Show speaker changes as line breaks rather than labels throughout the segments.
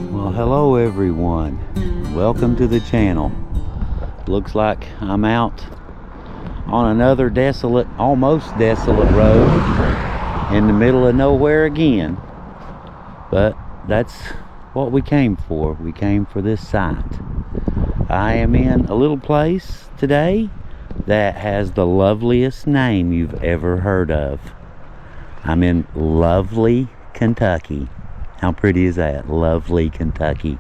Well, hello everyone. Welcome to the channel. Looks like I'm out on another desolate, almost desolate road in the middle of nowhere again. But that's what we came for. We came for this site. I am in a little place today that has the loveliest name you've ever heard of. I'm in lovely Kentucky. How pretty is that? Lovely Kentucky.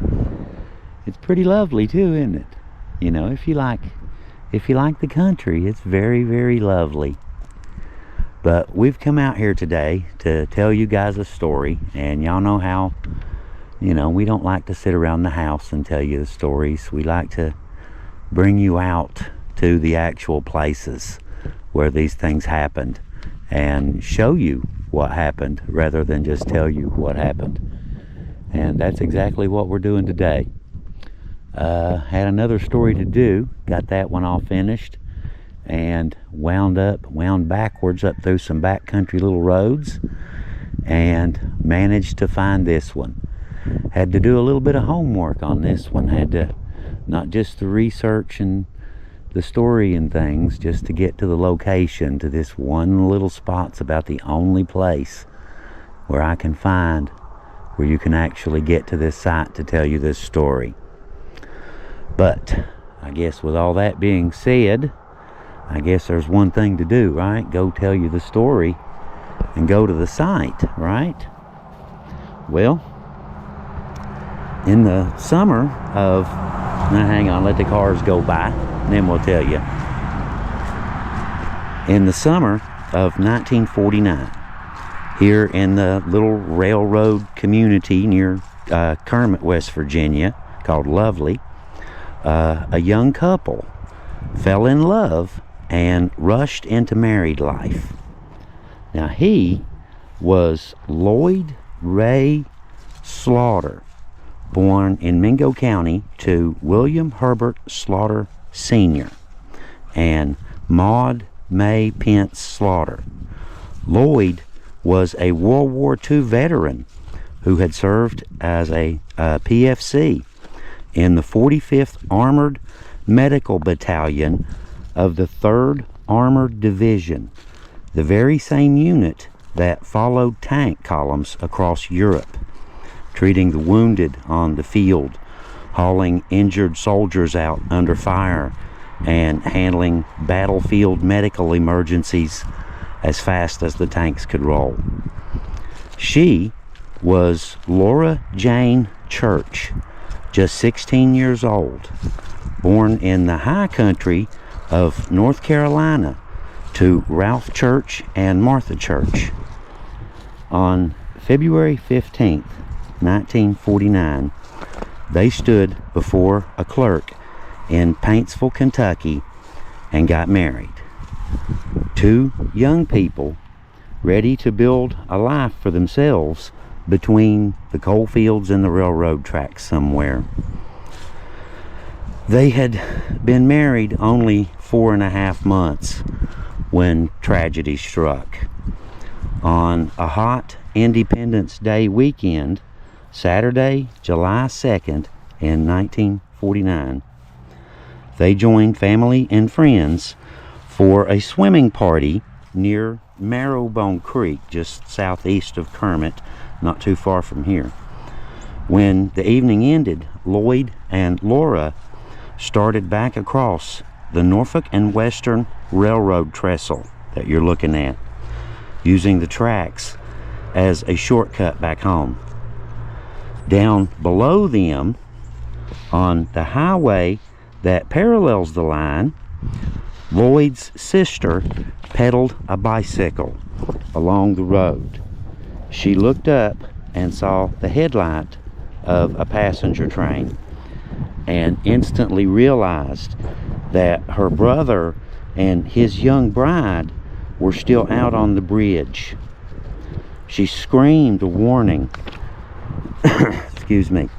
It's pretty lovely too, isn't it? You know, if you like the country, it's very, very lovely. But we've come out here today to tell you guys a story, and y'all know how, you know, we don't like to sit around the house and tell you the stories. We like to bring you out to the actual places where these things happened and show you what happened rather than just tell you what happened. And that's exactly what we're doing today. Had another story to do, got that one all finished, and wound backwards up through some backcountry little roads and managed to find this one. Had to do a little bit of homework on this one, had to not just the research and the story and things, just to get to the location, to this one little spot's about the only place where I can find where you can actually get to this site to tell you this story. But I guess with all that being said, I guess there's one thing to do, right? Go tell you the story and go to the site, right? Well, in the summer of, now hang on, let the cars go by, and then we'll tell you. In the summer of 1949, here in the little railroad community near Kermit, West Virginia, called Lovely, a young couple fell in love and rushed into married life. Now, he was Lloyd Ray Slaughter, born in Mingo County to William Herbert Slaughter Sr. and Maud May Pence Slaughter. Lloyd was a World War II veteran who had served as a PFC in the 45th Armored Medical Battalion of the 3rd Armored Division, the very same unit that followed tank columns across Europe, treating the wounded on the field, hauling injured soldiers out under fire, and handling battlefield medical emergencies as fast as the tanks could roll. She was Laura Jane Church, just 16 years old, born in the high country of North Carolina to Ralph Church and Martha Church. On February 15th, 1949, they stood before a clerk in Paintsville, Kentucky, and got married. Two young people ready to build a life for themselves between the coal fields and the railroad tracks somewhere. They had been married only 4.5 months when tragedy struck. On a hot Independence Day weekend, Saturday, July 2nd in 1949, they joined family and friends for a swimming party near Marrowbone Creek, just southeast of Kermit, not too far from here. When the evening ended, Lloyd and Laura started back across the Norfolk and Western Railroad trestle that you're looking at, using the tracks as a shortcut back home. Down below them, on the highway that parallels the line, Lloyd's sister pedaled a bicycle along the road. She looked up and saw the headlight of a passenger train and instantly realized that her brother and his young bride were still out on the bridge. She screamed a warning. Excuse me.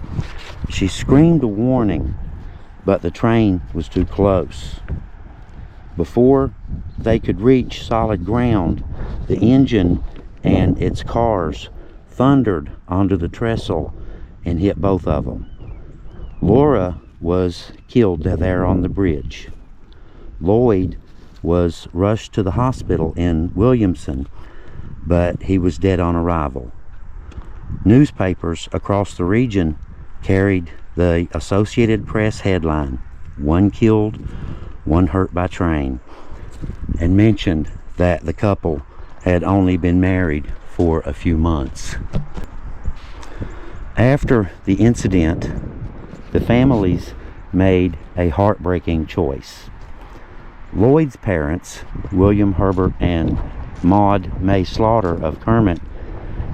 She screamed a warning, but the train was too close. Before they could reach solid ground, the engine and its cars thundered onto the trestle and hit both of them. Laura was killed there on the bridge. Lloyd was rushed to the hospital in Williamson, but he was dead on arrival. Newspapers across the region carried the Associated Press headline, "One killed, one hurt by train," and mentioned that the couple had only been married for a few months. After the incident, the families made a heartbreaking choice. Lloyd's parents, William Herbert and Maud May Slaughter of Kermit,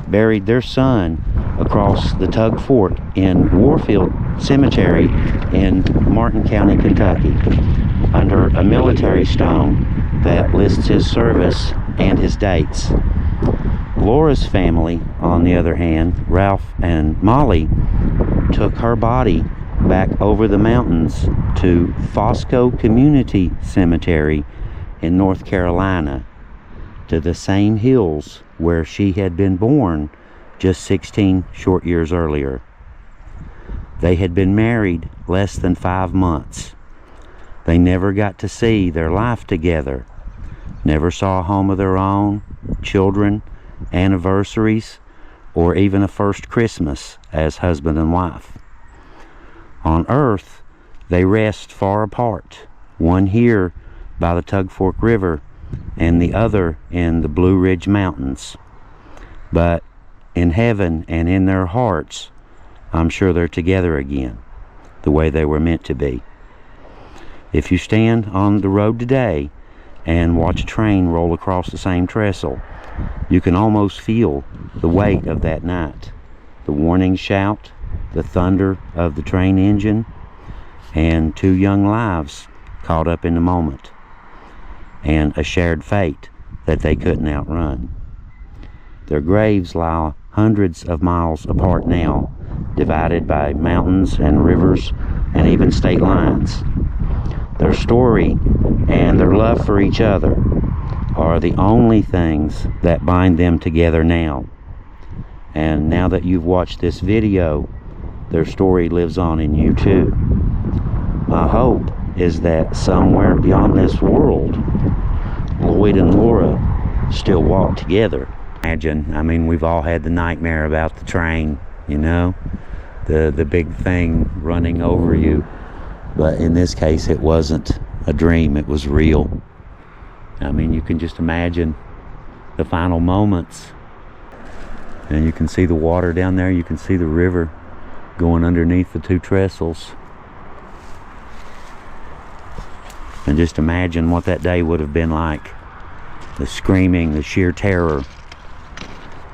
buried their son across the Tug Fort in Warfield Cemetery in Martin County, Kentucky, under a military stone that lists his service and his dates. Laura's family, on the other hand, Ralph and Molly, took her body back over the mountains to Fosco Community Cemetery in North Carolina, to the same hills where she had been born just 16 short years earlier. They had been married less than 5 months. They never got to see their life together, never saw a home of their own, children, anniversaries, or even a first Christmas as husband and wife. On earth, they rest far apart, one here by the Tug Fork River and the other in the Blue Ridge Mountains. But in heaven and in their hearts, I'm sure they're together again, the way they were meant to be. If you stand on the road today and watch a train roll across the same trestle, you can almost feel the weight of that night. The warning shout, the thunder of the train engine, and 2 young lives caught up in the moment, and a shared fate that they couldn't outrun. Their graves lie hundreds of miles apart now, divided by mountains and rivers and even state lines. Their story and their love for each other are the only things that bind them together now. And now that you've watched this video, their story lives on in you too. My hope is that somewhere beyond this world, Lloyd and Laura still walk together. I mean, we've all had the nightmare about the train, you know, the big thing running over you. But in this case, it wasn't a dream, it was real. I mean, you can just imagine the final moments. And you can see the water down there, you can see the river going underneath the 2 trestles. And just imagine what that day would have been like. The screaming, the sheer terror,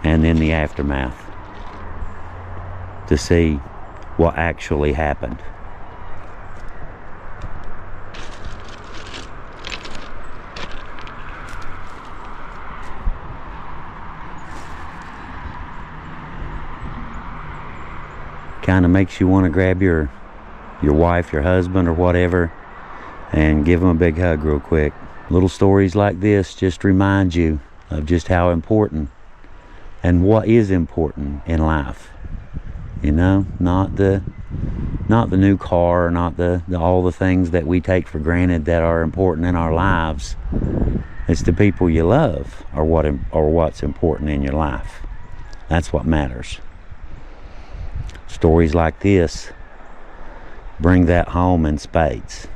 and then the aftermath, to see what actually happened. Kind of makes you want to grab your wife, your husband, or whatever, and give them a big hug real quick. Little stories like this just remind you of just how important and what is important in life. You know, not the new car, not the all the things that we take for granted that are important in our lives. It's the people you love or what's important in your life. That's what matters. Stories like this bring that home in spades.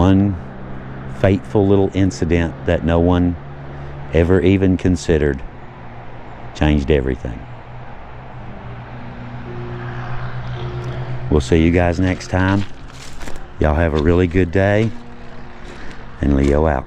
one fateful little incident that no one ever even considered changed everything. We'll see you guys next time. Y'all have a really good day. And Leo out.